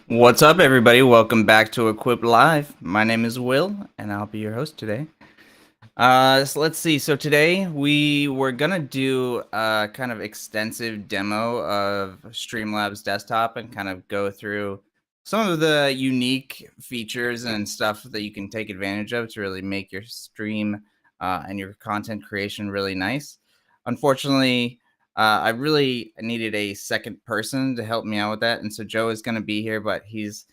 What's up, everybody? Welcome back to Equip Live. My name is Will, and I'll be your host today. So let's see. So today we were gonna do a kind of extensive demo of Streamlabs Desktop and kind of go through some of the unique features and stuff that you can take advantage of to really make your stream and your content creation really nice. Unfortunately, I really needed a second person to help me out with that, and so Joe is going to be here, but he's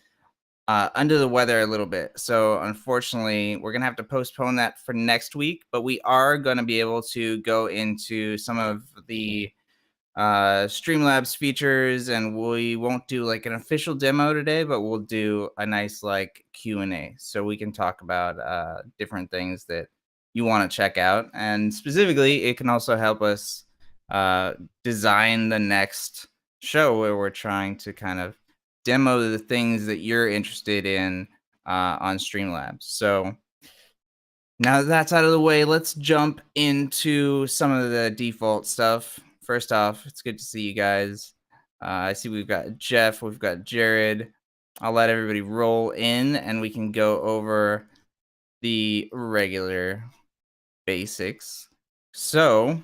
under the weather a little bit. So unfortunately, we're gonna have to postpone that for next week. But we are gonna be able to go into some of the Streamlabs features, and we won't do like an official demo today, but we'll do a nice like Q&A, so we can talk about different things that you want to check out, and specifically, it can also help us uh, design the next show where we're trying to kind of demo the things that you're interested in on Streamlabs. So now that that's out of the way, let's jump into some of the default stuff. First off, it's good to see you guys. I see we've got Jeff, we've got Jared. I'll let everybody roll in and we can go over the regular basics. So,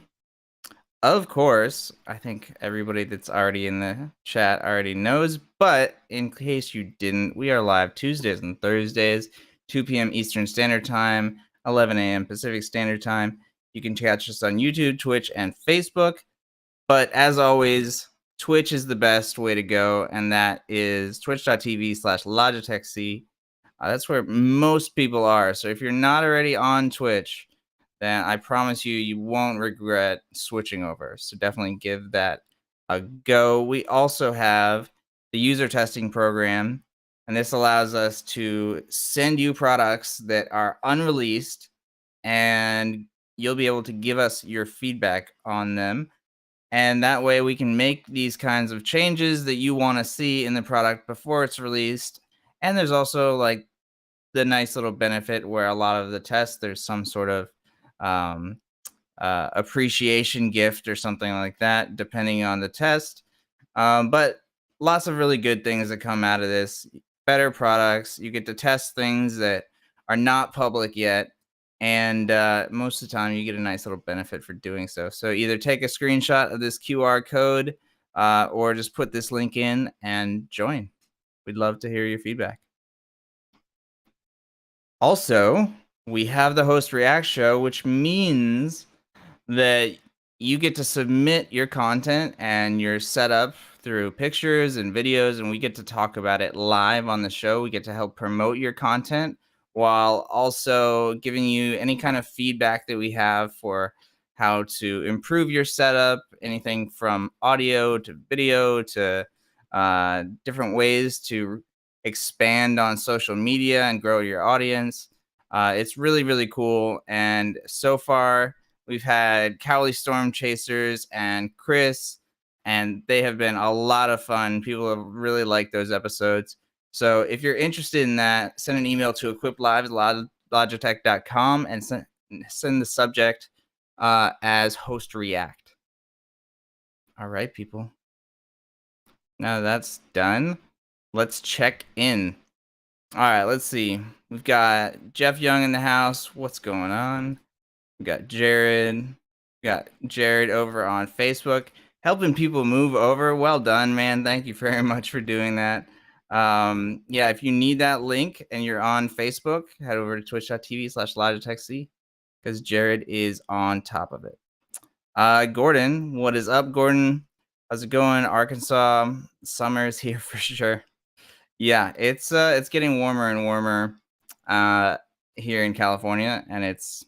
of course, I think everybody that's already in the chat already knows, but in case you didn't, we are live Tuesdays and Thursdays, 2 p.m. Eastern Standard Time, 11 a.m. Pacific Standard Time. You can catch us on YouTube, Twitch, and Facebook. But as always, Twitch is the best way to go, and that is twitch.tv/Logitech C. That's where most people are. So if you're not already on Twitch, then I promise you, you won't regret switching over. So definitely give that a go. We also have the user testing program, and this allows us to send you products that are unreleased, and you'll be able to give us your feedback on them. And that way we can make these kinds of changes that you want to see in the product before it's released. And there's also like the nice little benefit where a lot of the tests, there's some sort of um, appreciation gift or something like that, depending on the test. But lots of really good things that come out of this. Better products. You get to test things that are not public yet. And most of the time, you get a nice little benefit for doing so. So either take a screenshot of this QR code or just put this link in and join. We'd love to hear your feedback. Also, we have the host react show, which means that you get to submit your content and your setup through pictures and videos, and we get to talk about it live on the show. We get to help promote your content while also giving you any kind of feedback that we have for how to improve your setup, anything from audio to video to different ways to expand on social media and grow your audience. It's really, really cool. And so far, we've had Cowley Storm Chasers and Chris, and they have been a lot of fun. People have really liked those episodes. So if you're interested in that, send an email to equiplive@logitech.com and send the subject as host react. All right, people. Now that's done, let's check in. All right, let's see. We've got Jeff Young in the house. What's going on? We got Jared. We got Jared over on Facebook helping people move over. Well done, man. Thank you very much for doing that. Yeah, if you need that link and you're on Facebook, head over to twitch.tv/LogitechC because Jared is on top of it. Gordon, what is up, Gordon? How's it going? Arkansas summer's here for sure. Yeah, it's getting warmer and warmer here in California, and it's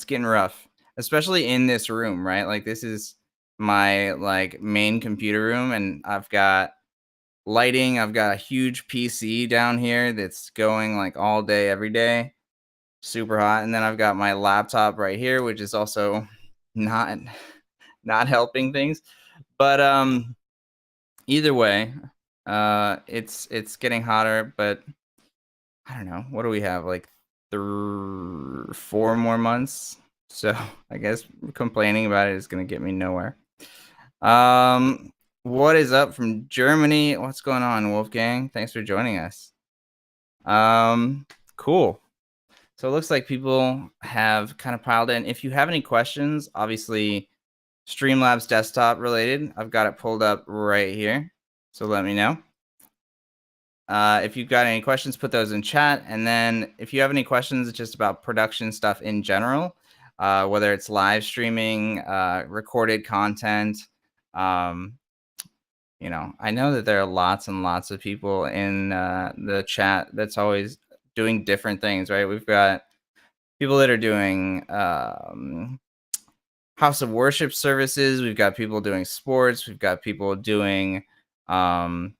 getting rough, especially in this room, right? Like this is my like main computer room, and I've got lighting. I've got a huge PC down here that's going like all day, every day, super hot. And then I've got my laptop right here, which is also not helping things. But either way, it's getting hotter, but I don't know. What do we have? Like 4 more months. So I guess complaining about it is going to get me nowhere. What is up from Germany? What's going on, Wolfgang? Thanks for joining us. Um, cool. So it looks like people have kind of piled in. If you have any questions, obviously Streamlabs desktop related, I've got it pulled up right here. So let me know. If you've got any questions, put those in chat. And then if you have any questions just about production stuff in general, whether it's live streaming, recorded content, um, I know that there are lots and lots of people in the chat that's always doing different things, right? We've got people that are doing house of worship services. We've got people doing sports. We've got people doing, um,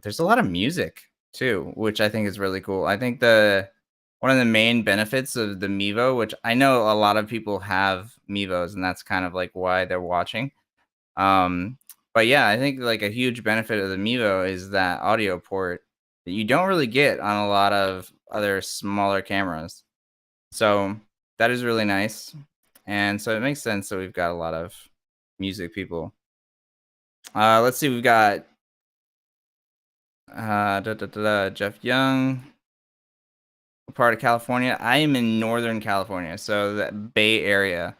there's a lot of music too, which I think is really cool. I think one of the main benefits of the Mevo, which I know a lot of people have Mevos, and that's kind of like why they're watching. Um, but yeah, I think like a huge benefit of the Mevo is that audio port that you don't really get on a lot of other smaller cameras. So that is really nice. And so it makes sense that we've got a lot of music people. Let's see, we've got Jeff Young, part of California. I am in Northern California, so the Bay Area.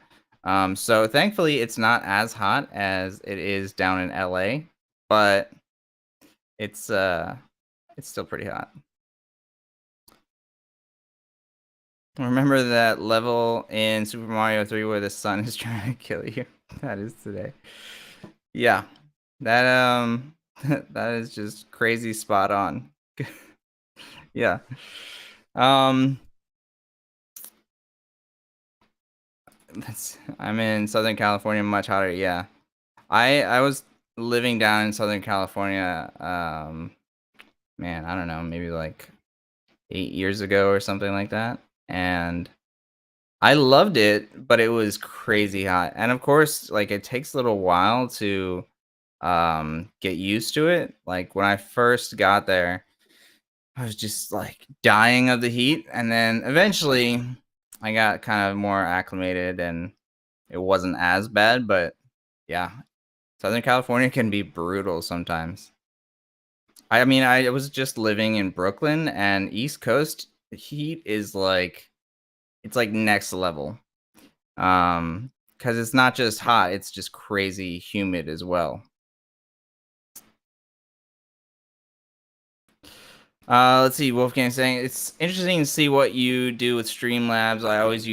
So thankfully it's not as hot as it is down in LA, but it's still pretty hot. Remember that level in Super Mario 3 where the sun is trying to kill you? That is today. Yeah. That that is just crazy spot on. Yeah. Um I'm in Southern California, much hotter. Yeah. I was living down in Southern California, man, I don't know, maybe like 8 years ago or something like that. And I loved it, but it was crazy hot. And of course, like it takes a little while to get used to it. Like when I first got there, I was just like dying of the heat, and then eventually I got kind of more acclimated and it wasn't as bad, but yeah, Southern California can be brutal sometimes. I mean, I was just living in Brooklyn, and East Coast heat is like it's like next level. Because it's not just hot, it's just crazy humid as well. Let's see, Wolfgang saying it's interesting to see what you do with Streamlabs. I always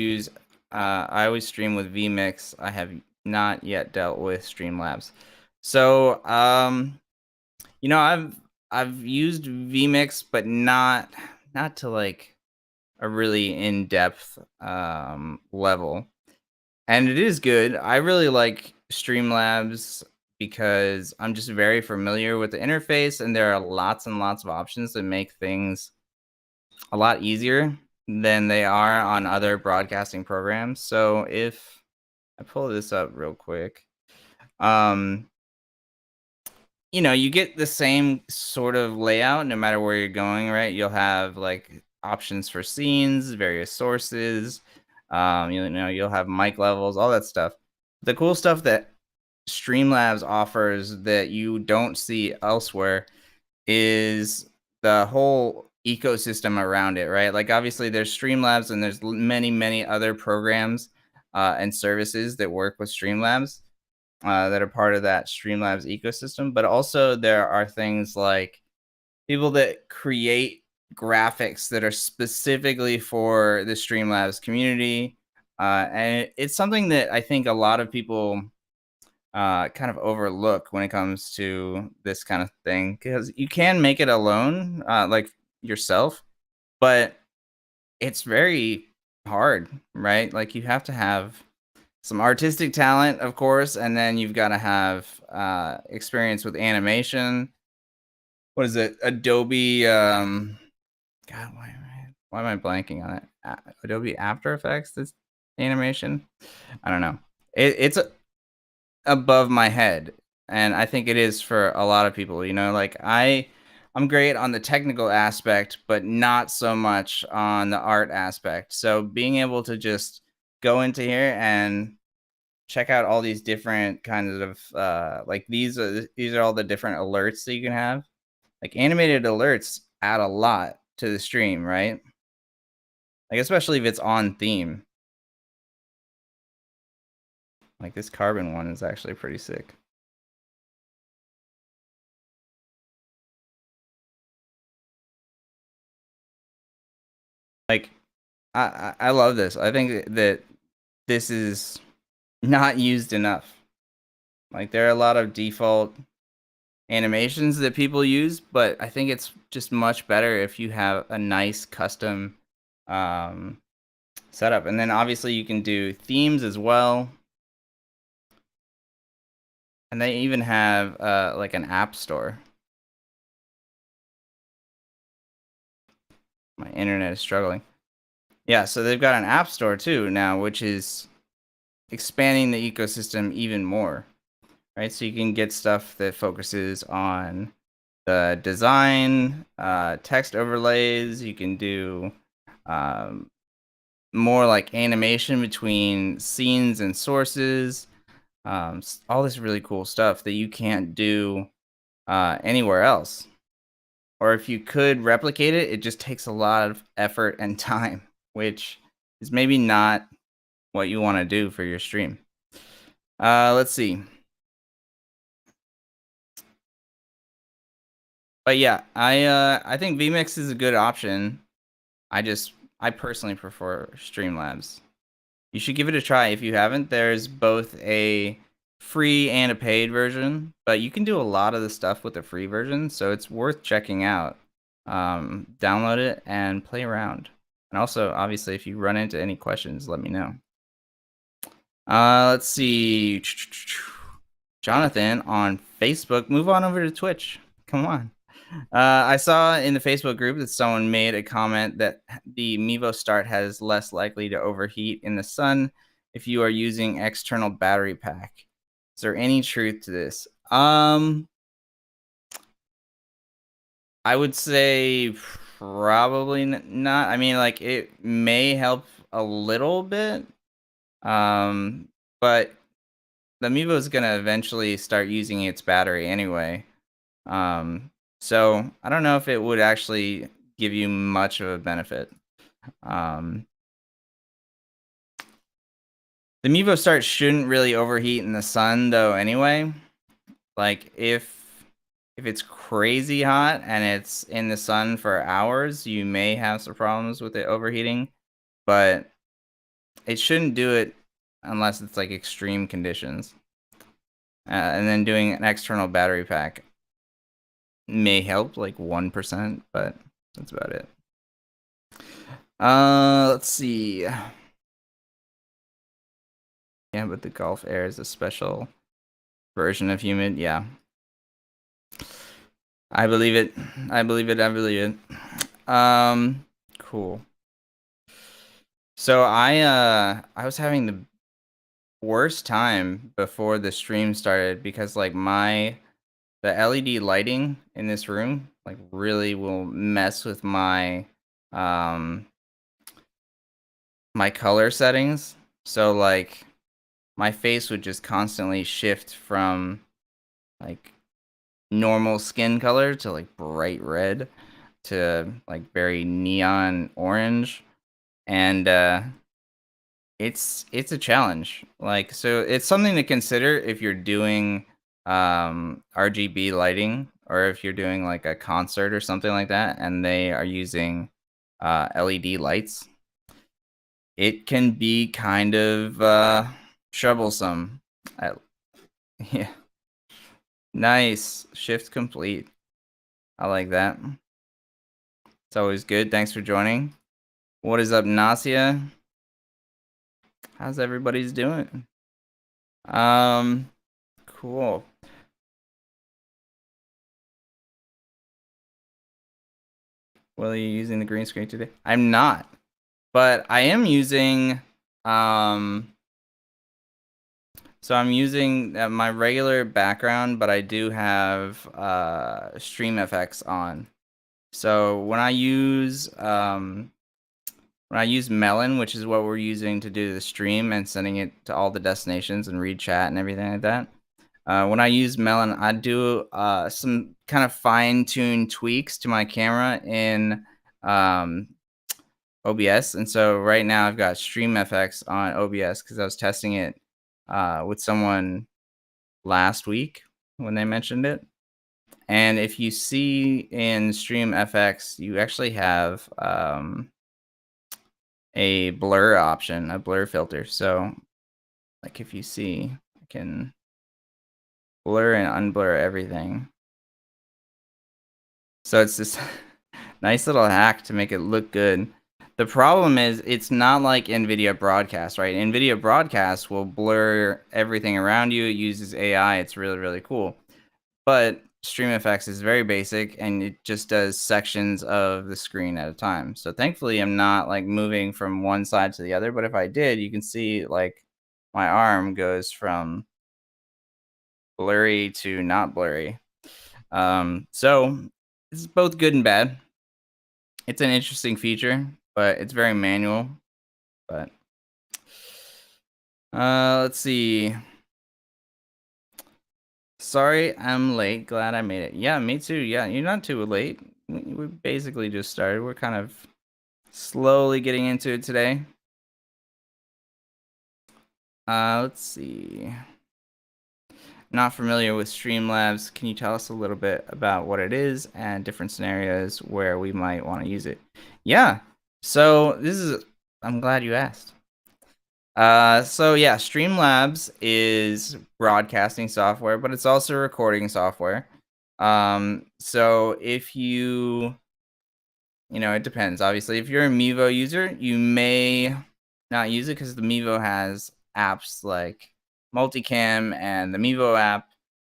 stream with vMix. I have not yet dealt with Streamlabs. So, I've used vMix, but not to like a really in-depth level. And it is good. I really like Streamlabs because I'm just very familiar with the interface, and there are lots and lots of options that make things a lot easier than they are on other broadcasting programs. So if I pull this up real quick, um, you get the same sort of layout no matter where you're going, right? You'll have like options for scenes, various sources, you'll have mic levels, all that stuff. The cool stuff that Streamlabs offers that you don't see elsewhere is the whole ecosystem around it, right? Like obviously there's Streamlabs and there's many, many other programs and services that work with Streamlabs that are part of that Streamlabs ecosystem. But also there are things like people that create graphics that are specifically for the Streamlabs community. And it's something that I think a lot of people kind of overlook when it comes to this kind of thing, because you can make it alone, like yourself, but it's very hard, right? Like you have to have some artistic talent, of course, and then you've got to have experience with animation. What is it? Adobe. God, why am I blanking on it? Adobe After Effects. This animation. I don't know. It's above my head, and I think it is for a lot of people. Like I'm great on the technical aspect, but not so much on the art aspect. So being able to just go into here and check out all these different kinds of like these are all the different alerts that you can have. Like animated alerts add a lot to the stream, right? Like especially if it's on theme. Like this carbon one is actually pretty sick. Like I love this. I think that this is not used enough. Like there are a lot of default animations that people use, but I think it's just much better if you have a nice custom um, setup. And then obviously you can do themes as well. And they even have like an app store. My internet is struggling. Yeah, so they've got an app store too now, which is expanding the ecosystem even more, right? So you can get stuff that focuses on the design, text overlays. You can do more like animation between scenes and sources. All this really cool stuff that you can't do anywhere else. Or if you could replicate it, it just takes a lot of effort and time, which is maybe not what you want to do for your stream. Let's see. But yeah, I think vMix is a good option. I personally prefer Streamlabs. You should give it a try if you haven't. There's both a free and a paid version, but you can do a lot of the stuff with the free version, so it's worth checking out. Download it and play around. And also, obviously, if you run into any questions, let me know. Let's see. Jonathan on Facebook. Move on over to Twitch. Come on. I saw in the Facebook group that someone made a comment that the Mevo Start has less likely to overheat in the sun if you are using external battery pack. Is there any truth to this? I would say probably not. I mean, like it may help a little bit, but the Mevo is gonna eventually start using its battery anyway. So I don't know if it would actually give you much of a benefit. The Mevo Start shouldn't really overheat in the sun though anyway. Like if it's crazy hot and it's in the sun for hours, you may have some problems with it overheating, but it shouldn't do it unless it's like extreme conditions. And then doing an external battery pack may help like 1%, but that's about it. Let's see. Yeah, but the Gulf Air is a special version of humid. Yeah. I believe it. I believe it. I believe it. Cool. So I was having the worst time before the stream started because like the LED lighting in this room like really will mess with my my color settings. So like my face would just constantly shift from like normal skin color to like bright red to like very neon orange, and it's a challenge. Like so it's something to consider if you're doing RGB lighting, or if you're doing like a concert or something like that and they are using LED lights. It can be kind of troublesome. Yeah. Nice. Shift complete. I like that. It's always good. Thanks for joining. What is up, Nasia? How's everybody's doing? Cool. Well, are you using the green screen today? I'm not. But I am using so I'm using my regular background, but I do have StreamFX on. So when I use When I use Melon, which is what we're using to do the stream and sending it to all the destinations and read chat and everything like that. When I use Melon, I do some kind of fine-tuned tweaks to my camera in um, OBS. And so right now I've got StreamFX on OBS because I was testing it with someone last week when they mentioned it. And if you see in StreamFX, you actually have a blur option, a blur filter. So like if you see, I can blur and unblur everything. So it's this nice little hack to make it look good. The problem is it's not like NVIDIA Broadcast, right? NVIDIA Broadcast will blur everything around you. It uses AI. It's really, really cool. But StreamFX is very basic and it just does sections of the screen at a time. So thankfully I'm not like moving from one side to the other, but if I did, you can see like my arm goes from blurry to not blurry. So this is both good and bad. It's an interesting feature, but it's very manual. But let's see. Sorry, I'm late. Glad I made it. Yeah, me too. Yeah, you're not too late. We basically just started. We're kind of slowly getting into it today. Let's see. Not familiar with Streamlabs. Can you tell us a little bit about what it is and different scenarios where we might want to use it? Yeah. So I'm glad you asked. So yeah, Streamlabs is broadcasting software, but it's also recording software. So if it depends. Obviously, if you're a Mevo user, you may not use it because the Mevo has apps like Multicam and the Mevo app,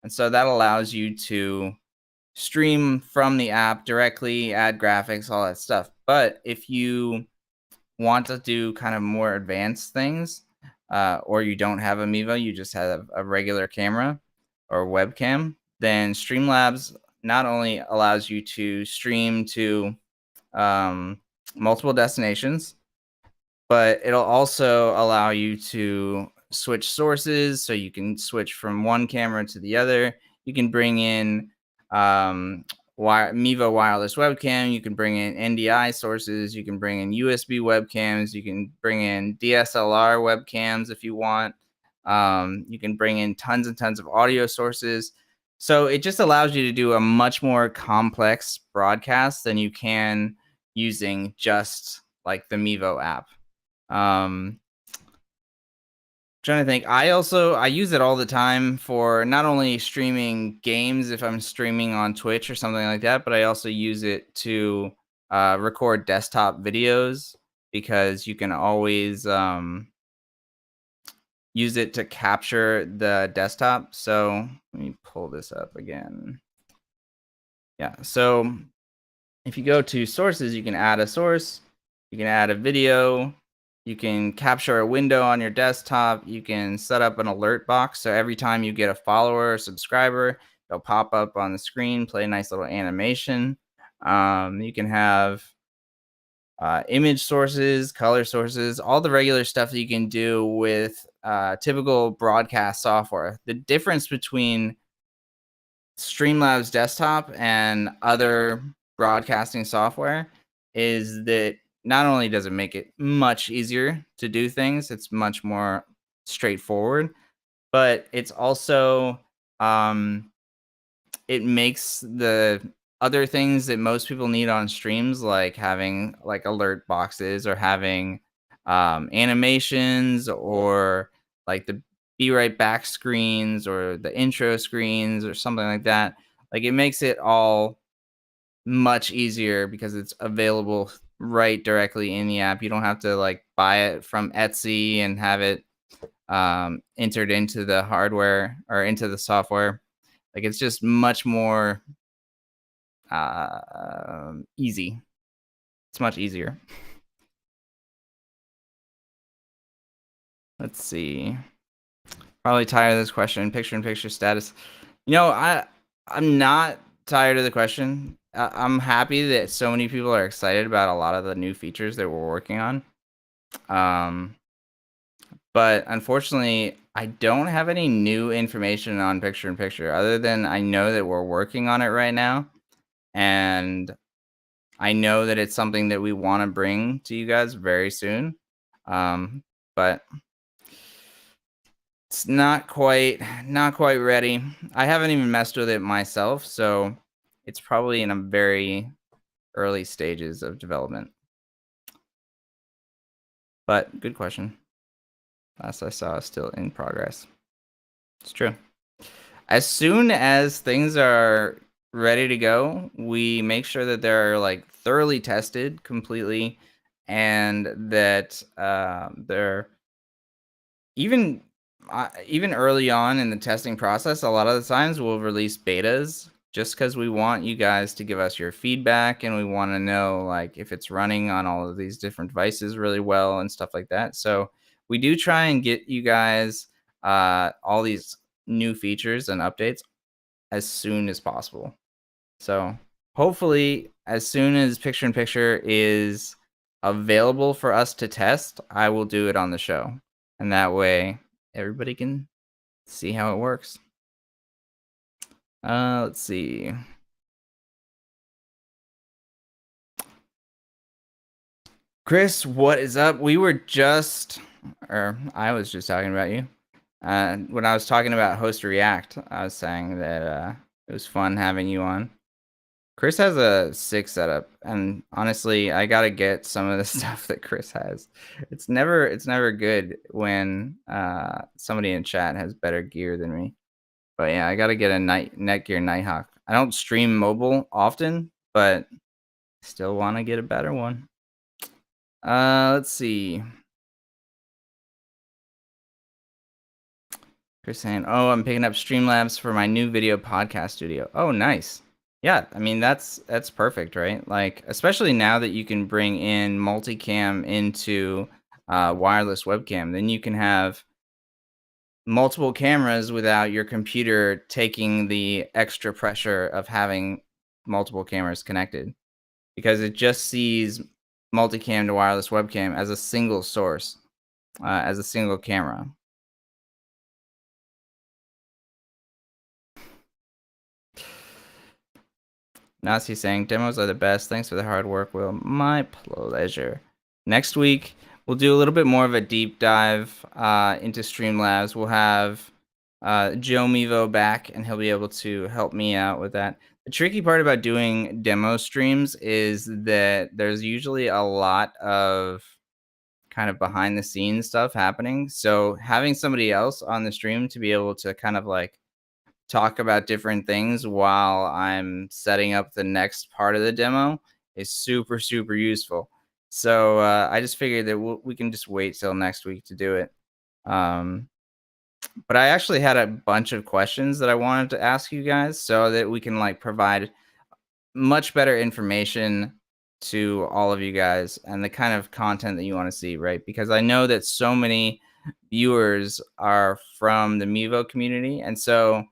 and so that allows you to stream from the app directly, add graphics, all that stuff. But if you want to do kind of more advanced things, or you don't have a Mevo, you just have a regular camera or webcam, then Streamlabs not only allows you to stream to multiple destinations, but it'll also allow you to switch sources, so you can switch from one camera to the other. You can bring in Mevo wireless webcam. You can bring in NDI sources. You can bring in USB webcams. You can bring in DSLR webcams if you want. You can bring in tons and tons of audio sources. So it just allows you to do a much more complex broadcast than you can using just like the Mevo app. Trying to think. I use it all the time for not only streaming games if I'm streaming on Twitch or something like that, but I also use it to record desktop videos because you can always use it to capture the desktop. So let me pull this up again. Yeah. So if you go to sources, you can add a source, you can add a video, you can capture a window on your desktop, you can set up an alert box. So every time you get a follower or subscriber, it'll pop up on the screen, play a nice little animation. You can have image sources, color sources, all the regular stuff that you can do with typical broadcast software. The difference between Streamlabs desktop and other broadcasting software is that not only does it make it much easier to do things, it's much more straightforward, but it's also it makes the other things that most people need on streams, like having like alert boxes or having animations or like the be right back screens or the intro screens or something like that. Like it makes it all much easier because it's available right directly in the app. You don't have to like buy it from Etsy and have it entered into the hardware or into the software. Like it's just much more easy. It's much easier. Let's see. Probably tired of this question. Picture-in-picture status. I'm not tired of the question. I'm happy that so many people are excited about a lot of the new features that we're working on. Um, but unfortunately, I don't have any new information on picture in picture other than I know that we're working on it right now, and I know that it's something that we want to bring to you guys very soon. But it's not quite ready. I haven't even messed with it myself, so it's probably in a very early stages of development. But good question. Last I saw, still in progress. It's true. As soon as things are ready to go, we make sure that they're like thoroughly tested completely, and that they're even even early on in the testing process. A lot of the times we'll release betas just because we want you guys to give us your feedback, and we want to know like if it's running on all of these different devices really well and stuff like that. So we do try and get you guys all these new features and updates as soon as possible. So hopefully, as soon as picture in picture is available for us to test, I will do it on the show. And that way everybody can see how it works. Let's see. Chris, what is up? I was just talking about you. When I was talking about Host React, I was saying that it was fun having you on. Chris has a sick setup, and honestly, I gotta get some of the stuff that Chris has. It's never good when somebody in chat has better gear than me. But yeah, I gotta get a Netgear Nighthawk. I don't stream mobile often, but still want to get a better one. Let's see. Chris saying, "Oh, I'm picking up Streamlabs for my new video podcast studio." Oh, nice. Yeah, I mean that's perfect, right? Like especially now that you can bring in multicam into wireless webcam, then you can have multiple cameras without your computer taking the extra pressure of having multiple cameras connected, because it just sees multicam to wireless webcam as a single source, as a single camera. Nazi saying, "Demos are the best. Thanks for the hard work, Will. My pleasure." Next week, we'll do a little bit more of a deep dive into Streamlabs. We'll have Joe Mevo back, and he'll be able to help me out with that. The tricky part about doing demo streams is that there's usually a lot of kind of behind the scenes stuff happening. So having somebody else on the stream to be able to kind of like talk about different things while I'm setting up the next part of the demo is super, super useful. So I just figured that we can just wait till next week to do it. Um, but I actually had a bunch of questions that I wanted to ask you guys so that we can like provide much better information to all of you guys and the kind of content that you want to see, right? Because I know that so many viewers are from the Mevo community, and so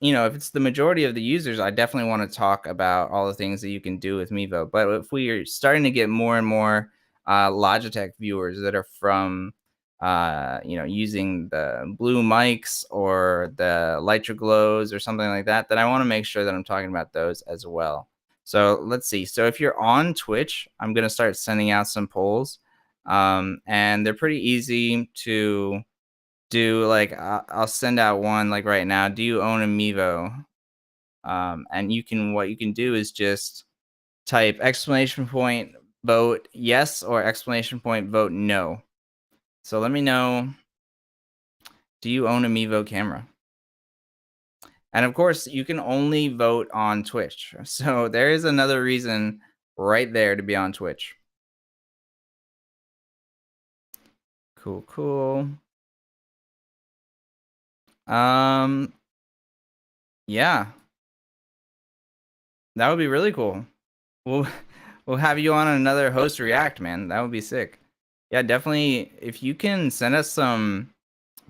if it's the majority of the users, I definitely want to talk about all the things that you can do with Mevo. But if we are starting to get more and more Logitech viewers that are from, using the blue mics or the Lytra glows or something like that, then I want to make sure that I'm talking about those as well. So let's see. So if you're on Twitch, I'm going to start sending out some polls, and they're pretty easy to do. Like I'll send out one like right now. Do you own a Mevo? And what you can do is just type exclamation point vote yes or exclamation point vote no. So let me know, do you own a Mevo camera? And of course, you can only vote on Twitch. So there is another reason right there to be on Twitch. Cool, cool. Um, yeah, that would be really cool. We'll we'll have you on another host react, man. That would be sick. Yeah, definitely. If you can send us some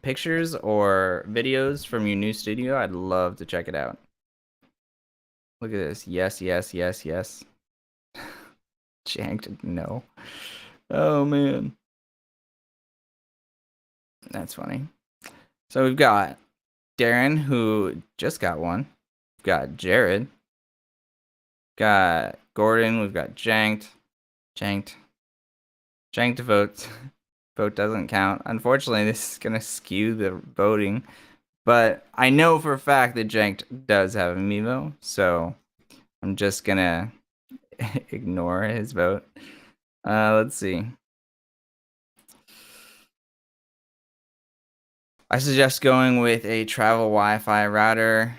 pictures or videos from your new studio, I'd love to check it out. Look at this. Yes, yes, yes, yes. Janked, no. Oh man. That's funny. So we've got Darren, who just got one. We've got Jared. Got Gordon. We've got Janked. Janked. Janked votes. Vote doesn't count. Unfortunately, this is gonna skew the voting. But I know for a fact that Janked does have a Mevo, so I'm just gonna ignore his vote. Let's see. I suggest going with a travel Wi-Fi router.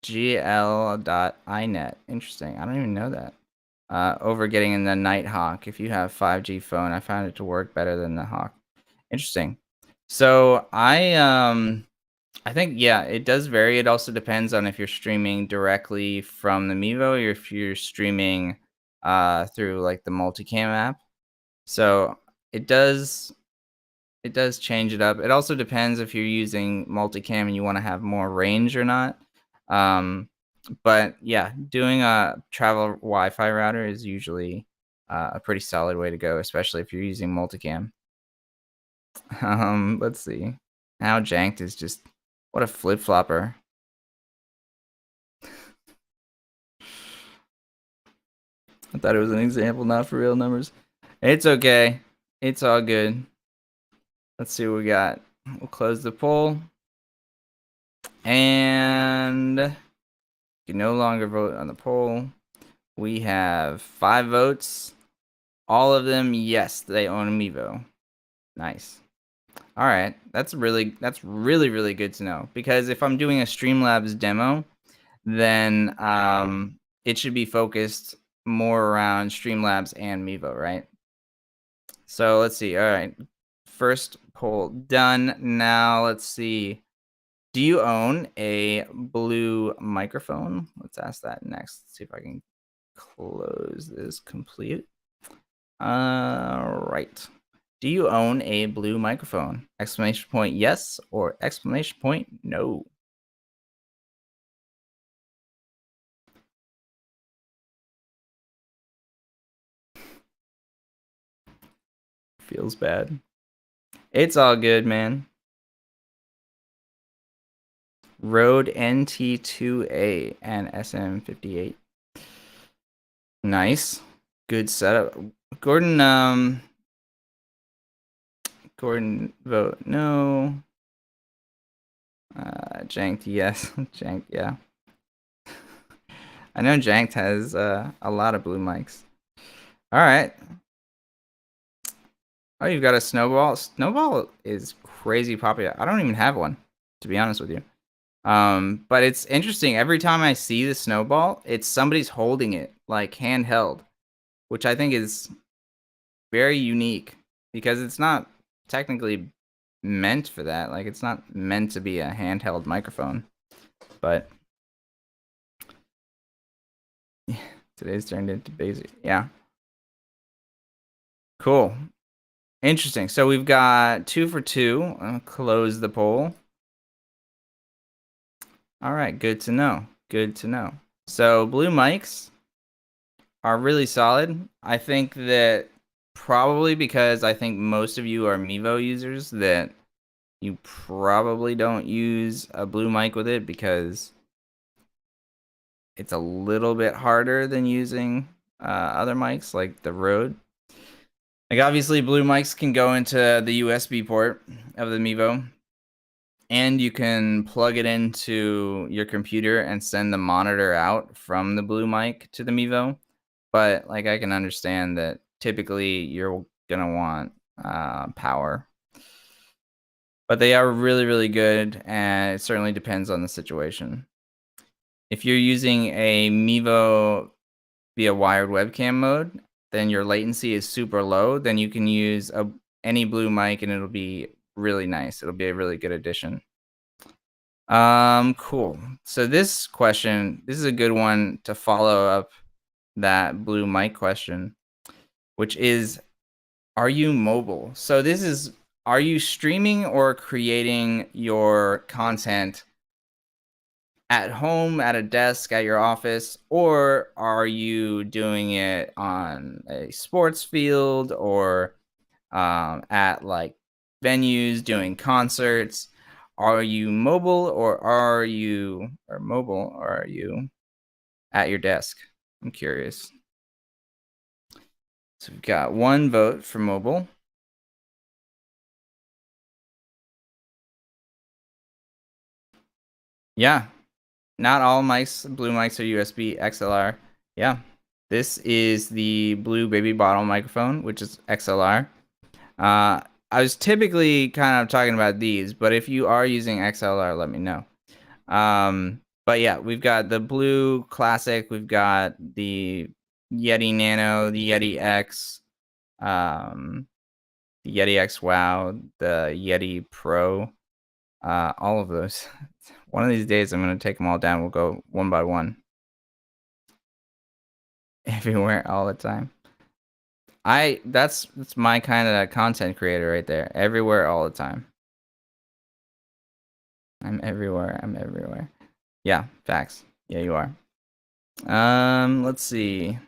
GL.inet. Interesting. I don't even know that. Over getting in the Nighthawk. If you have 5G phone, I found it to work better than the Hawk. Interesting. So I think yeah, it does vary. It also depends on if you're streaming directly from the Mevo or if you're streaming through like the multicam app. So it does change it up. It also depends if you're using multicam and you want to have more range or not. But yeah, doing a travel Wi-Fi router is usually a pretty solid way to go, especially if you're using multicam. Let's see. Now Janked is just what a flip flopper. I thought it was an example, not for real numbers. It's okay. It's all good. Let's see what we got. We'll close the poll. And you can no longer vote on the poll. We have 5 votes. All of them, yes, they own a Mevo. Nice. All right. That's really really good to know, because if I'm doing a Streamlabs demo, then it should be focused more around Streamlabs and Mevo, right? So let's see. All right. First poll done. Now let's see. Do you own a blue microphone? Let's ask that next. Let's see if I can close this complete. Right. Do you own a blue microphone? Exclamation point yes or exclamation point no. Feels bad. It's all good, man. Rode NT2A and SM58. Nice. Good setup. Gordon vote no. Janked yes. Janked yeah. I know Janked has a lot of blue mics. All right. Oh, you've got a Snowball. Snowball is crazy popular. I don't even have one, to be honest with you. But it's interesting. Every time I see the Snowball, it's somebody's holding it, like handheld, which I think is very unique because it's not technically meant for that. Like, it's not meant to be a handheld microphone. But today's turned into basic. Yeah. Cool. Interesting. So we've got 2 for 2. I'll close the poll. All right. Good to know. Good to know. So blue mics are really solid. I think that probably because I think most of you are Mevo users, that you probably don't use a blue mic with it because it's a little bit harder than using other mics like the Rode. Like, obviously, blue mics can go into the USB port of the Mevo, and you can plug it into your computer and send the monitor out from the blue mic to the Mevo. But like, I can understand that typically you're gonna want power. But they are really, really good, and it certainly depends on the situation. If you're using a Mevo via wired webcam mode, then your latency is super low. Then you can use any blue mic, and it'll be really nice. It'll be a really good addition. Cool. So this question, this is a good one to follow up that blue mic question, which is, are you mobile? So this is, are you streaming or creating your content at home, at a desk, at your office, or are you doing it on a sports field or at like venues doing concerts? Are you mobile or are you at your desk? I'm curious. So we've got one vote for mobile. Yeah, not all mics, blue mics are USB XLR. Yeah, this is the blue baby bottle microphone, which is XLR. Uh, I was typically kind of talking about these, but if you are using XLR, let me know. But yeah, we've got the blue classic, we've got the Yeti Nano, the Yeti X, um, the Yeti X Wow, the Yeti Pro, all of those. One of these days, I'm gonna take them all down. We'll go one by one, everywhere, all the time. That's my kind of content creator right there. Everywhere, all the time. I'm everywhere. I'm everywhere. Yeah, facts. Yeah, you are. Let's see.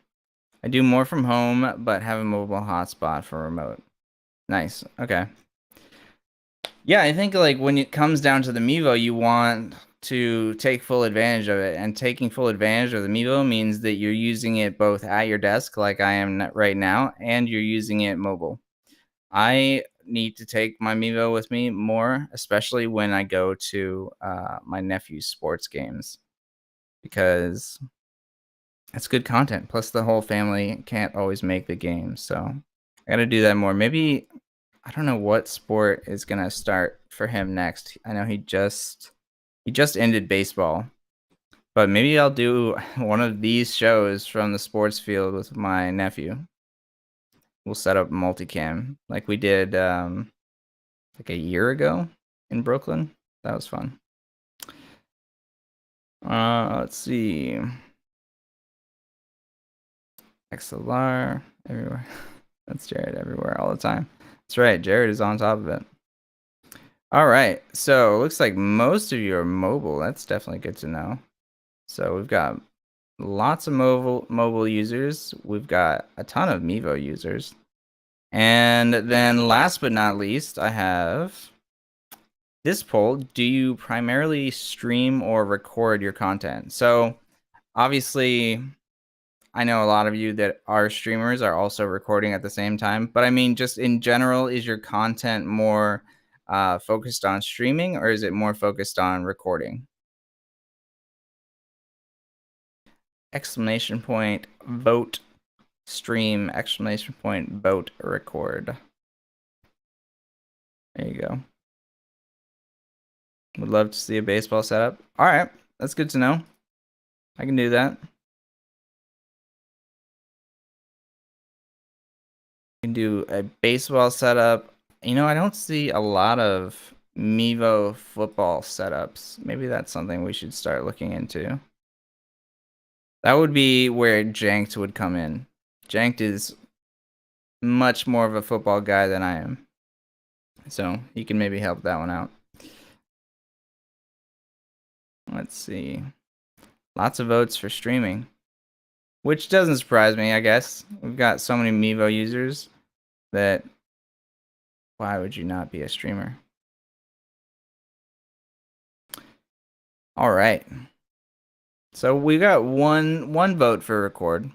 I do more from home, but have a mobile hotspot for remote. Nice. Okay. Yeah, I think like when it comes down to the Mevo, you want to take full advantage of it, and taking full advantage of the Mevo means that you're using it both at your desk, like I am right now, and you're using it mobile. I need to take my Mevo with me more, especially when I go to my nephew's sports games, because it's good content. Plus, the whole family can't always make the game, so I got to do that more. Maybe I don't know what sport is gonna start for him next. I know he just ended baseball, but maybe I'll do one of these shows from the sports field with my nephew. We'll set up multicam like we did like a year ago in Brooklyn. That was fun. Let's see. XLR everywhere. That's Jared everywhere all the time. That's right. Jared is on top of it. All right. So it looks like most of you are mobile. That's definitely good to know. So we've got lots of mobile users. We've got a ton of Mevo users. And then last but not least, I have this poll. Do you primarily stream or record your content? So obviously, I know a lot of you that are streamers are also recording at the same time. But I mean, just in general, is your content more focused on streaming, or is it more focused on recording? Exclamation point, vote, stream, exclamation point, vote, record. There you go. Would love to see a baseball setup. All right, that's good to know. I can do that. I can do a baseball setup. You know, I don't see a lot of Mevo football setups. Maybe that's something we should start looking into. That would be where Janked would come in. Janked is much more of a football guy than I am. So he can maybe help that one out. Let's see. Lots of votes for streaming, which doesn't surprise me, I guess. We've got so many Mevo users that why would you not be a streamer? All right. So we got one vote for record.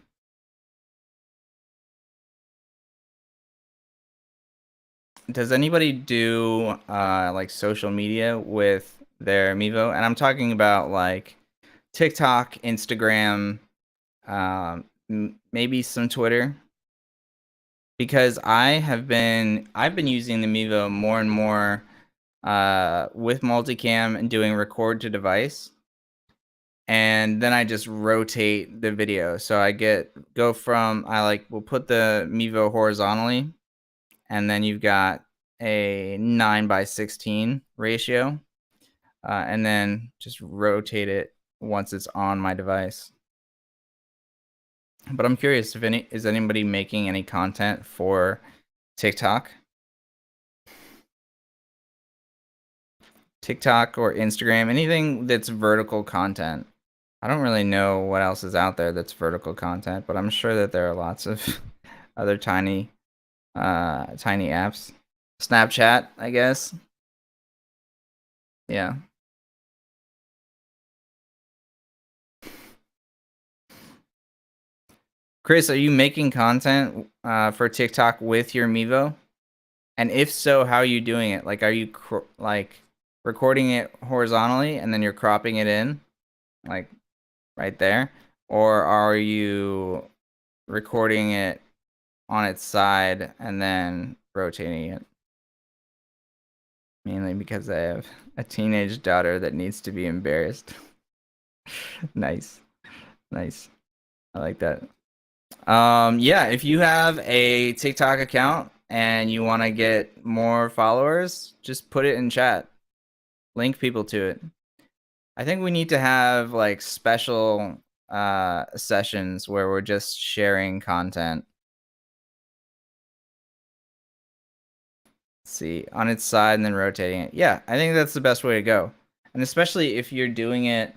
Does anybody do like social media with their Mevo? And I'm talking about like TikTok, Instagram, maybe some Twitter, because I've been using the Mevo more and more with multicam and doing record to device, and then I just rotate the video. So I will put the Mevo horizontally, and then you've got a 9:16 ratio, and then just rotate it once it's on my device. But I'm curious, is anybody making any content for TikTok? TikTok or Instagram, anything that's vertical content. I don't really know what else is out there that's vertical content, but I'm sure that there are lots of other tiny apps. Snapchat, I guess. Yeah. Chris, are you making content for TikTok with your Mevo? And if so, how are you doing it? Like, are you like recording it horizontally and then you're cropping it in, like right there, or are you recording it on its side and then rotating it? Mainly because I have a teenage daughter that needs to be embarrassed. Nice, nice. I like that. Yeah, if you have a TikTok account and you want to get more followers, just put it in chat. Link people to it. I think we need to have like special sessions where we're just sharing content. Let's see, on its side and then rotating it. Yeah, I think that's the best way to go. And especially if you're doing it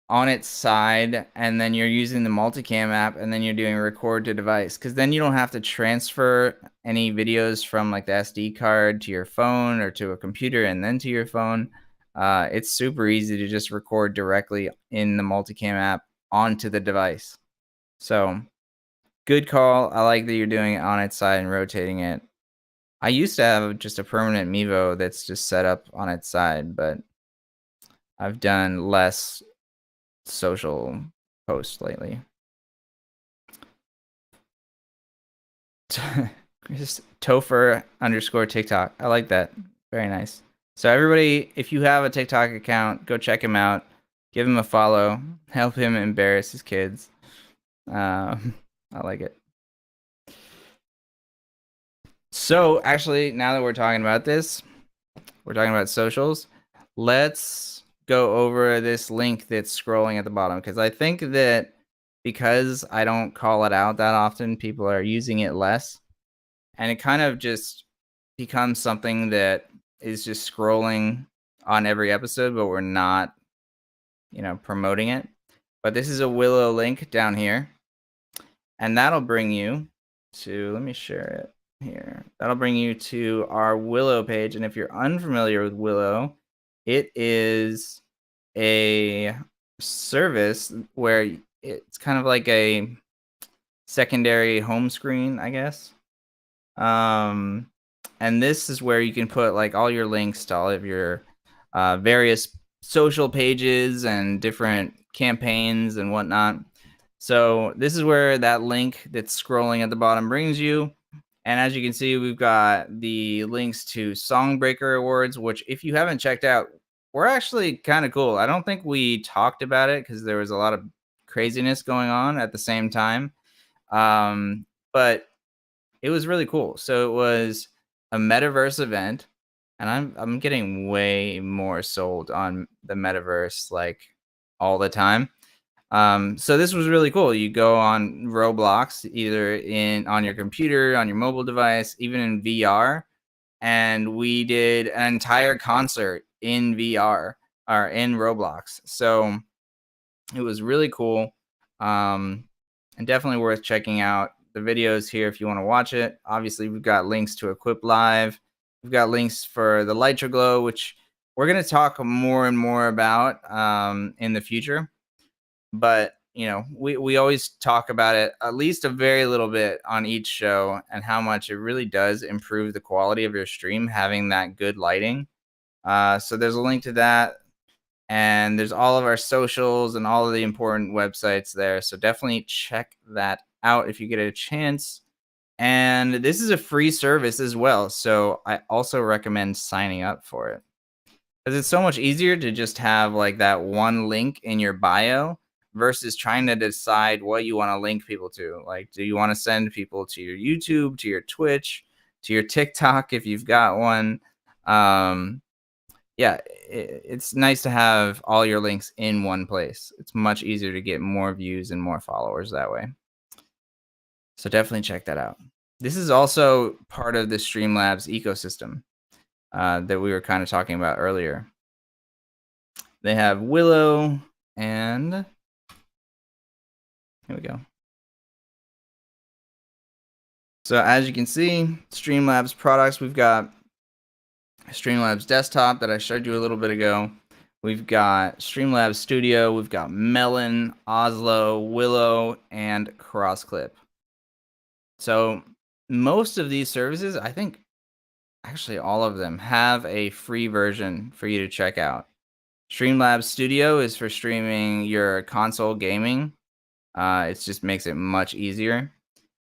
on its side and then you're using the multicam app and then you're doing record to device, because then you don't have to transfer any videos from like the SD card to your phone or to a computer and then to your phone. It's super easy to just record directly in the multicam app onto the device. So good call. I like that you're doing it on its side and rotating it. I used to have just a permanent Mevo that's just set up on its side, but I've done less social posts lately. Just Topher_TikTok. I like that. Very nice. So everybody, if you have a TikTok account, go check him out. Give him a follow. Help him embarrass his kids. I like it. So actually, now that we're talking about this, we're talking about socials. Let's go over this link that's scrolling at the bottom, because I think that because I don't call it out that often, people are using it less. And it kind of just becomes something that is just scrolling on every episode, but we're not, promoting it. But this is a Willow link down here, and that'll bring you to, let me share it here. That'll bring you to our Willow page. And if you're unfamiliar with Willow, it is a service where it's kind of like a secondary home screen, I guess. And this is where you can put like all your links to all of your various social pages and different campaigns and whatnot. So this is where that link that's scrolling at the bottom brings you. And as you can see, we've got the links to Songbreaker Awards, which if you haven't checked out, we're actually kind of cool. I don't think we talked about it because there was a lot of craziness going on at the same time. But it was really cool. So it was a metaverse event, and I'm getting way more sold on the metaverse like all the time. So this was really cool. You go on Roblox, either on your computer, on your mobile device, even in VR, and we did an entire concert in VR or in Roblox. So it was really cool, and definitely worth checking out. The videos here if you want to watch it. Obviously, we've got links to Equip Live. We've got links for the Lytra Glow, which we're going to talk more and more about in the future. But, we always talk about it at least a very little bit on each show, and how much it really does improve the quality of your stream having that good lighting. So there's a link to that. And there's all of our socials and all of the important websites there. So definitely check that out if you get a chance. And this is a free service as well. So I also recommend signing up for it, because it's so much easier to just have like that one link in your bio versus trying to decide what you want to link people to. Like, do you want to send people to your YouTube, to your Twitch, to your TikTok if you've got one? Yeah, it's nice to have all your links in one place. It's much easier to get more views and more followers that way. So definitely check that out. This is also part of the Streamlabs ecosystem. that we were kind of talking about earlier. They have Willow, and here we go. So as you can see, Streamlabs Products, we've got Streamlabs Desktop that I showed you a little bit ago. We've got Streamlabs Studio, we've got Melon, Oslo, Willow, and Crossclip. So most of these services, I think actually all of them, have a free version for you to check out. Streamlabs Studio is for streaming your console gaming. It just makes it much easier.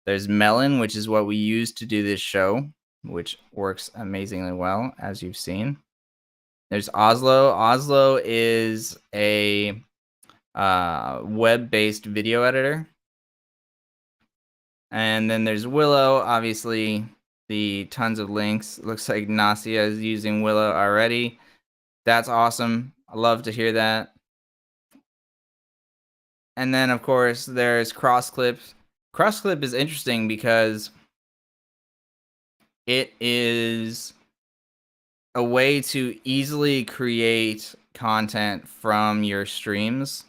There's Melon, which is what we use to do this show, which works amazingly well, as you've seen. There's Oslo. Oslo is a web-based video editor. And then there's Willow, obviously, the tons of links. Looks like Nasia is using Willow already. That's awesome. I love to hear that. And then, of course, there's Crossclip. Crossclip is interesting because it is a way to easily create content from your streams,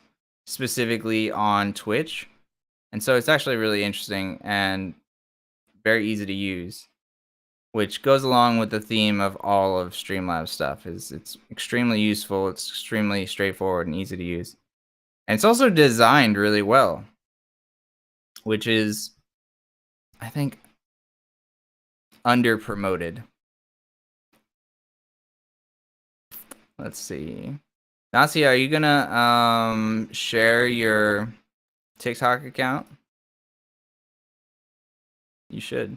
specifically on Twitch. And so it's actually really interesting and very easy to use, which goes along with the theme of all of Streamlabs stuff. It's extremely useful, it's extremely straightforward and easy to use. And it's also designed really well, which is, I think, under promoted. Let's see. Nasia, are you gonna share your TikTok account? You should.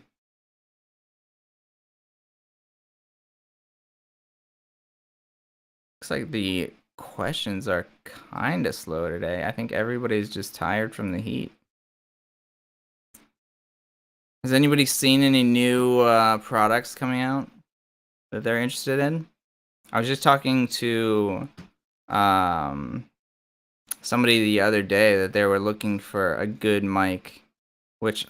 Looks like the questions are kind of slow today. I think everybody's just tired from the heat. Has anybody seen any new products coming out that they're interested in? I was just talking to somebody the other day that they were looking for a good mic, which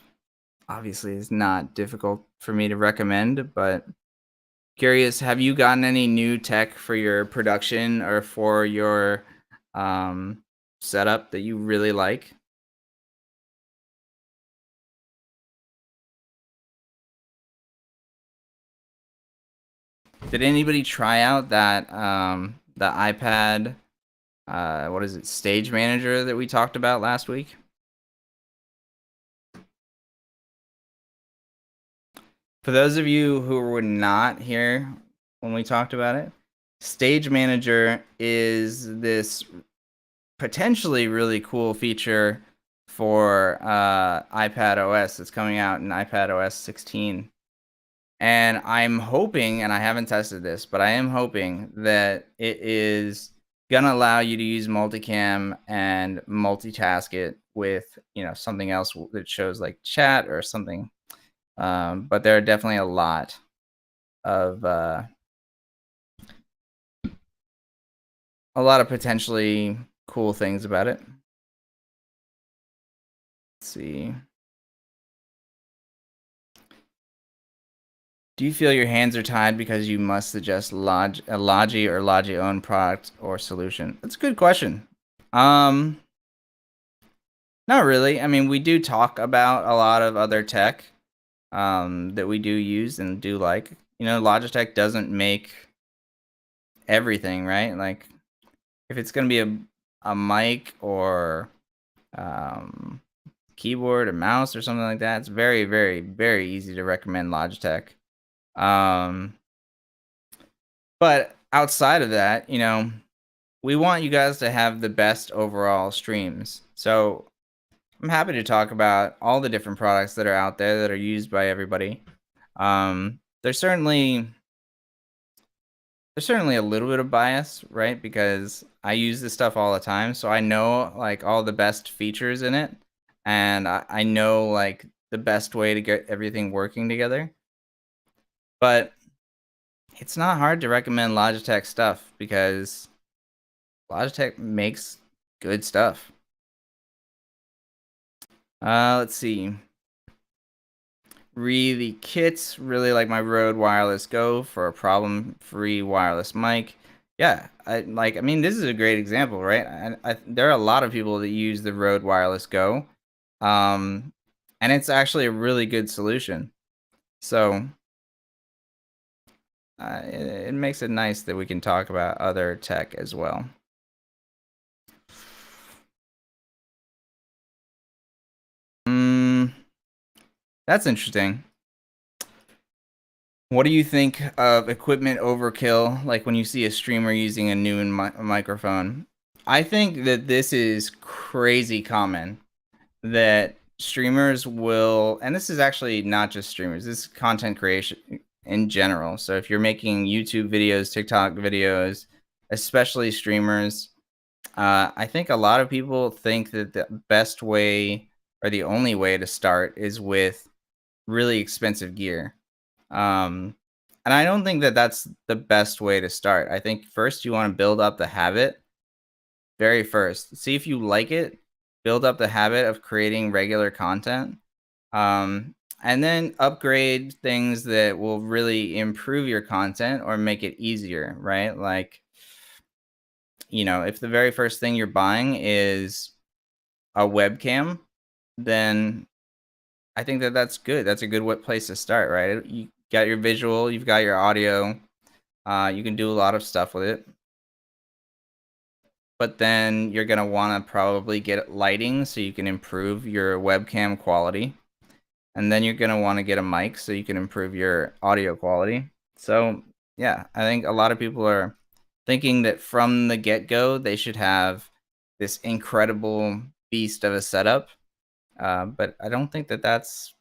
obviously is not difficult for me to recommend, but curious, have you gotten any new tech for your production or for your setup that you really like? Did anybody try out that the iPad what is it, Stage Manager that we talked about last week? For those of you who were not here when we talked about it, Stage Manager is this potentially really cool feature for iPad OS that's coming out in iPad OS 16. And I'm hoping, and I haven't tested this, but I am hoping that it is gonna allow you to use multicam and multitask it with, something else that shows like chat or something. But there are definitely a lot of potentially cool things about it. Let's see. Do you feel your hands are tied because you must suggest a Logi or Logi owned product or solution? That's a good question. Not really. I mean, we do talk about a lot of other tech that we do use and do like. Logitech doesn't make everything, right? Like, if it's gonna be a mic or keyboard or mouse or something like that, it's very, very, very easy to recommend Logitech. But outside of that, we want you guys to have the best overall streams. So I'm happy to talk about all the different products that are out there that are used by everybody. There's certainly a little bit of bias, right? Because I use this stuff all the time, so I know like all the best features in it, and I know like the best way to get everything working together. But it's not hard to recommend Logitech stuff because Logitech makes good stuff. Let's see. really kits, really like my Rode Wireless Go for a problem-free wireless mic. Yeah, I mean, this is a great example, right? There are a lot of people that use the Rode Wireless Go, um, and it's actually a really good solution. So it makes it nice that we can talk about other tech as well. Mm, that's interesting. What do you think of equipment overkill, like when you see a streamer using a new microphone? I think that this is crazy common that streamers will, and this is actually not just streamers, this is content creation in general. So if you're making YouTube videos, TikTok videos, especially streamers, I think a lot of people think that the best way or the only way to start is with really expensive gear. Um, and I don't think that that's the best way to start. I think first you want to build up the habit very first. See if you like it, build up the habit of creating regular content. And then upgrade things that will really improve your content or make it easier, right? Like, if the very first thing you're buying is a webcam, then I think that that's good. That's a good place to start, right? You got your visual, you've got your audio, you can do a lot of stuff with it. But then you're gonna want to probably get lighting so you can improve your webcam quality. And then you're gonna want to get a mic so you can improve your audio quality. So yeah, I think a lot of people are thinking that from the get-go they should have this incredible beast of a setup. But I don't think that that's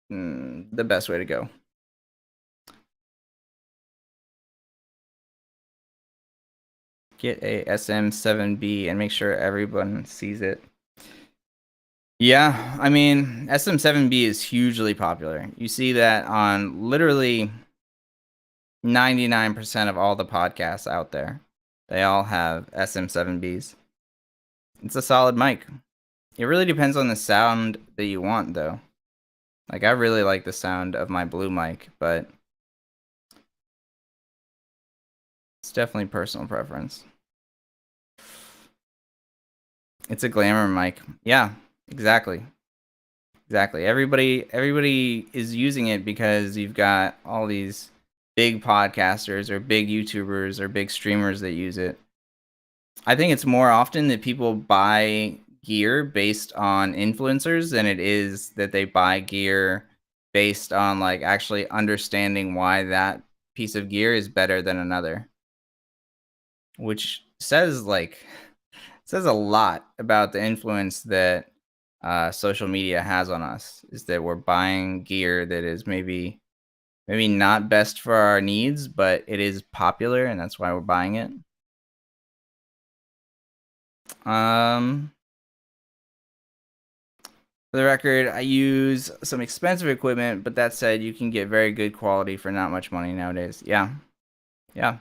the best way to go. Get a SM7B and make sure everyone sees it. Yeah, I mean, SM7B is hugely popular. You see that on literally 99% of all the podcasts out there. They all have SM7Bs. It's a solid mic. It really depends on the sound that you want, though. Like, I really like the sound of my blue mic, but it's definitely personal preference. It's a glamour mic. Yeah, exactly. Exactly. Everybody is using it because you've got all these big podcasters or big YouTubers or big streamers that use it. I think it's more often that people buy gear based on influencers than it is that they buy gear based on like actually understanding why that piece of gear is better than another. Which says a lot about the influence that social media has on us, is that we're buying gear that is maybe not best for our needs, but it is popular and that's why we're buying it. Um, for the record, I use some expensive equipment, but that said, you can get very good quality for not much money nowadays. Yeah. Yeah.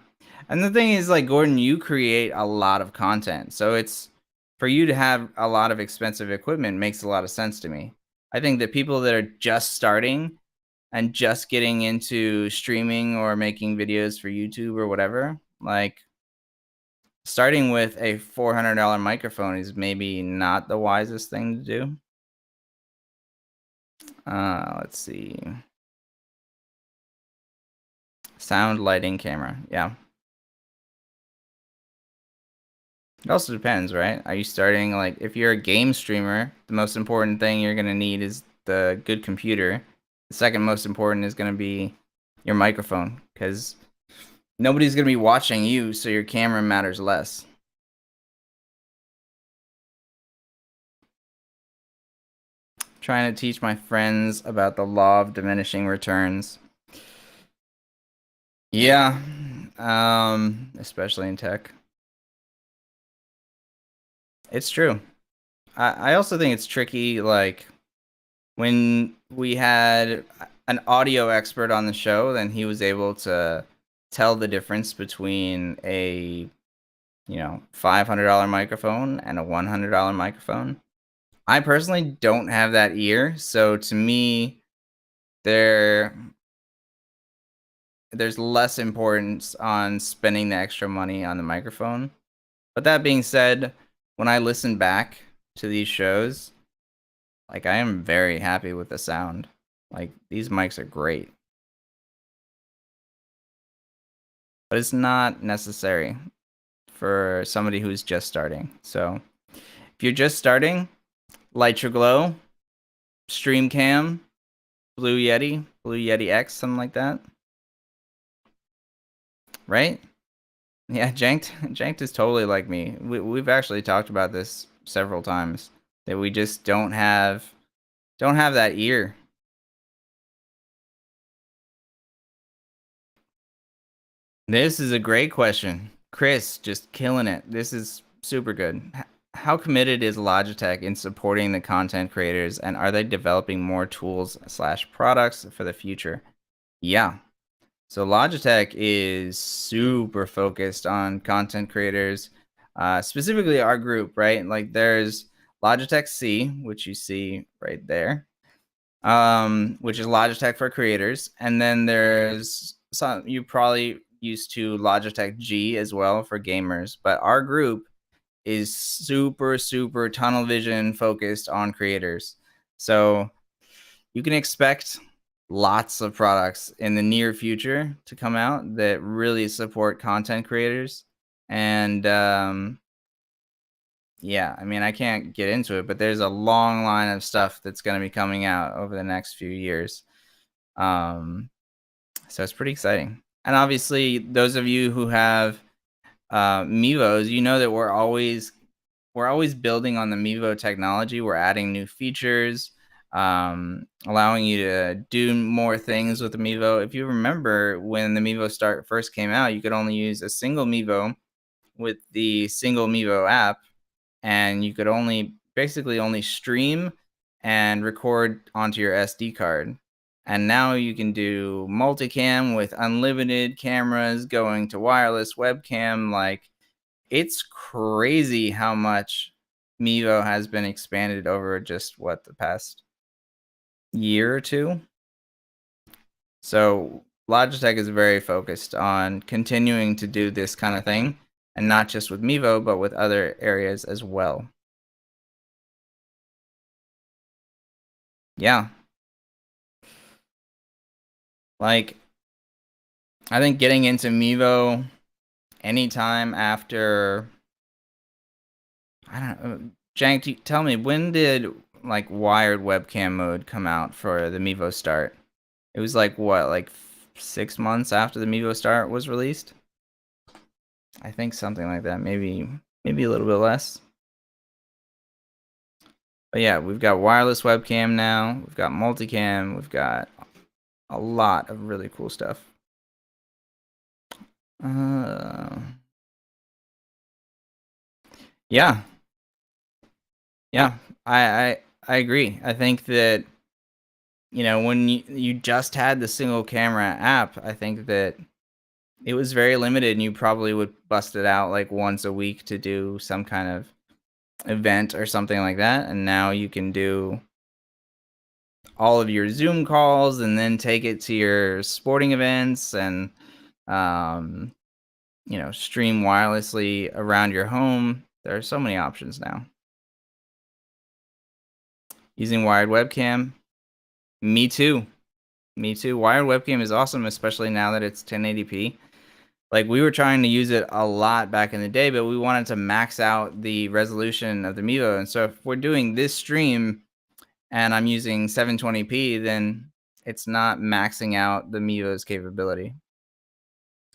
And the thing is, like, Gordon, you create a lot of content. So it's for you to have a lot of expensive equipment makes a lot of sense to me. I think that people that are just starting and just getting into streaming or making videos for YouTube or whatever, like starting with a $400 microphone is maybe not the wisest thing to do. Let's see. Sound, lighting, camera. Yeah. It also depends, right? Are you starting, like, if you're a game streamer, the most important thing you're going to need is the good computer. The second most important is going to be your microphone, because nobody's going to be watching you, so your camera matters less. Trying to teach my friends about the law of diminishing returns. Yeah, especially in tech. It's true. I also think it's tricky, like, when we had an audio expert on the show, then he was able to tell the difference between a $500 microphone and a $100 microphone. I personally don't have that ear, so to me, there there's less importance on spending the extra money on the microphone. But that being said, when I listen back to these shows, like I am very happy with the sound. Like these mics are great, but it's not necessary for somebody who's just starting. So if you're just starting, light your glow, stream cam, Blue Yeti X, something like that, right? Yeah, Janked is totally like me. We've actually talked about this several times that we just don't have that ear. This is a great question. Chris, just killing it. This is super good. How committed is Logitech in supporting the content creators, and are they developing more tools slash products for the future? Yeah. So Logitech is super focused on content creators, specifically our group, right? Like there's Logitech C, which you see right there, which is Logitech for creators, and then there's some you probably used to Logitech G as well for gamers. But our group is super tunnel vision focused on creators. So you can expect lots of products in the near future to come out that really support content creators. And yeah, I mean, I can't get into it, but there's a long line of stuff that's going to be coming out over the next few years. Um, so it's pretty exciting. And obviously, those of you who have Mevos, you know that we're always building on the Mevo technology. We're adding new features, allowing you to do more things with the Mevo. If you remember when the Mevo Start first came out, you could only use a single Mevo with the single Mevo app, and you could only stream and record onto your SD card. And now you can do multicam with unlimited cameras going to wireless webcam. Like it's crazy how much Mevo has been expanded over just what the past year or two. So Logitech is very focused on continuing to do this kind of thing, and not just with Mevo, but with other areas as well. Yeah, like I think getting into Mevo anytime after I don't know. Jank, tell me, when did like wired webcam mode come out for the Mevo Start? It was like what, like 6 months after the Mevo Start was released? I think something like that. Maybe a little bit less. But yeah, we've got wireless webcam now. We've got multicam. We've got a lot of really cool stuff. Uh, yeah, yeah. I agree. I think that when you just had the single camera app, I think that it was very limited, and you probably would bust it out like once a week to do some kind of event or something like that. And now you can do all of your Zoom calls and then take it to your sporting events and um, stream wirelessly around your home. There are so many options now. Using wired webcam, me too. Me too. Wired webcam is awesome, especially now that it's 1080p. Like we were trying to use it a lot back in the day, but we wanted to max out the resolution of the Mevo. And so if we're doing this stream and I'm using 720p, then it's not maxing out the Mevo's capability.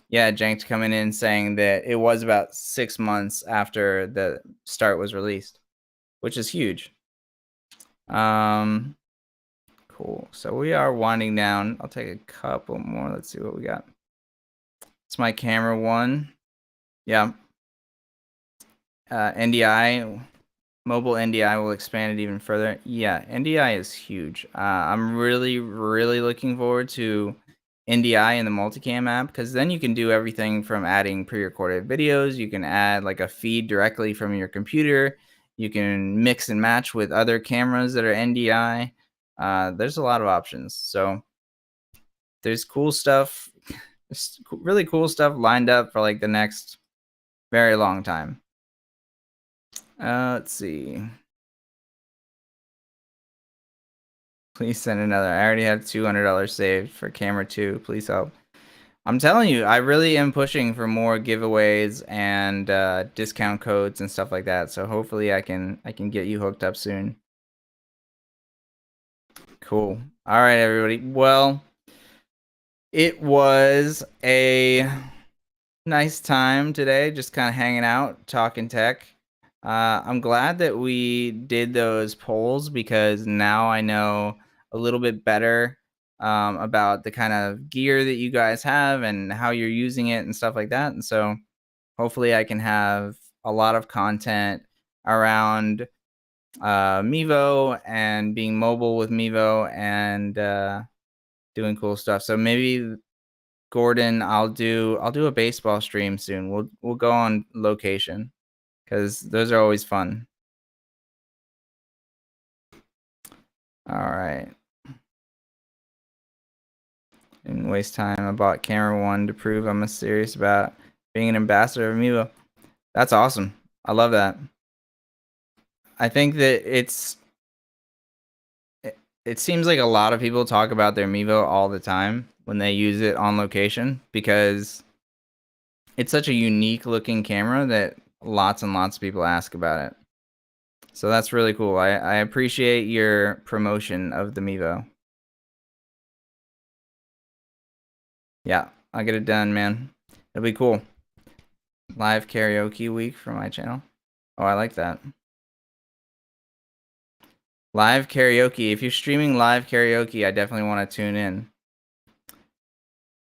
Yeah, Janked coming in saying that it was about 6 months after the Start was released, which is huge. Um, cool. So we are winding down. I'll take a couple more. Let's see what we got. It's my camera one. Yeah. NDI, mobile NDI will expand it even further. Yeah, NDI is huge. I'm really looking forward to NDI in the multicam app, because then you can do everything from adding pre-recorded videos. You can add like a feed directly from your computer. You can mix and match with other cameras that are NDI. There's a lot of options. So there's cool stuff, really cool stuff lined up for like the next very long time. Let's see. Please send another. I already have $200 saved for camera 2. Please help. I'm telling you, I really am pushing for more giveaways and discount codes and stuff like that. So hopefully I can get you hooked up soon. Cool. All right, everybody. Well, it was a nice time today, just kind of hanging out, talking tech. I'm glad that we did those polls because now I know a little bit better about the kind of gear that you guys have and how you're using it and stuff like that. And so hopefully I can have a lot of content around Mevo and being mobile with Mevo and doing cool stuff. So maybe Gordon, I'll do a baseball stream soon. We'll go on location because those are always fun. All right. Didn't waste time. I bought camera 1 to prove I'm serious about being an ambassador of Mevo. That's awesome. I love that. I think that it seems like a lot of people talk about their Mevo all the time when they use it on location because it's such a unique looking camera that lots and lots of people ask about it. So that's really cool. I appreciate your promotion of the Mevo. Yeah, I'll get it done, man. It'll be cool. Live karaoke week for my channel. Oh, I like that. Live karaoke. If you're streaming live karaoke, I definitely want to tune in.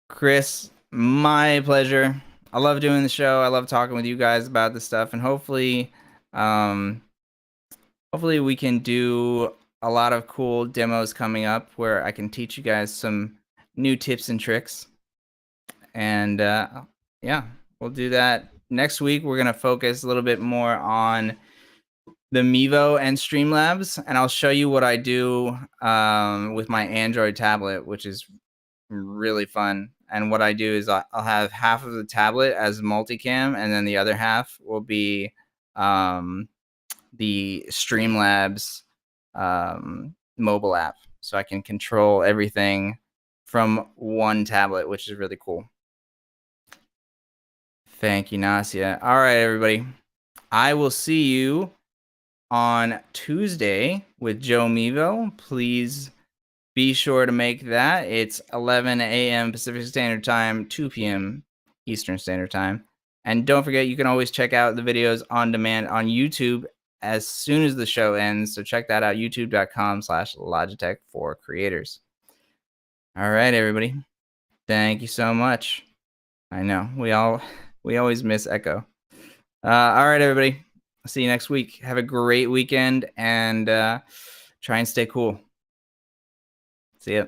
Chris, my pleasure. I love doing the show. I love talking with you guys about this stuff, and hopefully we can do a lot of cool demos coming up where I can teach you guys some new tips and tricks. And yeah, we'll do that next week. We're gonna focus a little bit more on the Mevo and Streamlabs, and I'll show you what I do with my Android tablet, which is really fun. And what I do is I'll have half of the tablet as multicam, and then the other half will be the Streamlabs mobile app, so I can control everything from one tablet, which is really cool. Thank you, Nasia. All right, everybody. I will see you on Tuesday with Joe Mevo. Please be sure to make that. It's 11 a.m. Pacific Standard Time, 2 p.m. Eastern Standard Time. And don't forget, you can always check out the videos on demand on YouTube as soon as the show ends. So check that out, youtube.com/Logitech for creators. All right, everybody. Thank you so much. I know we always miss Echo. All right, everybody. I'll see you next week. Have a great weekend and try and stay cool. See ya.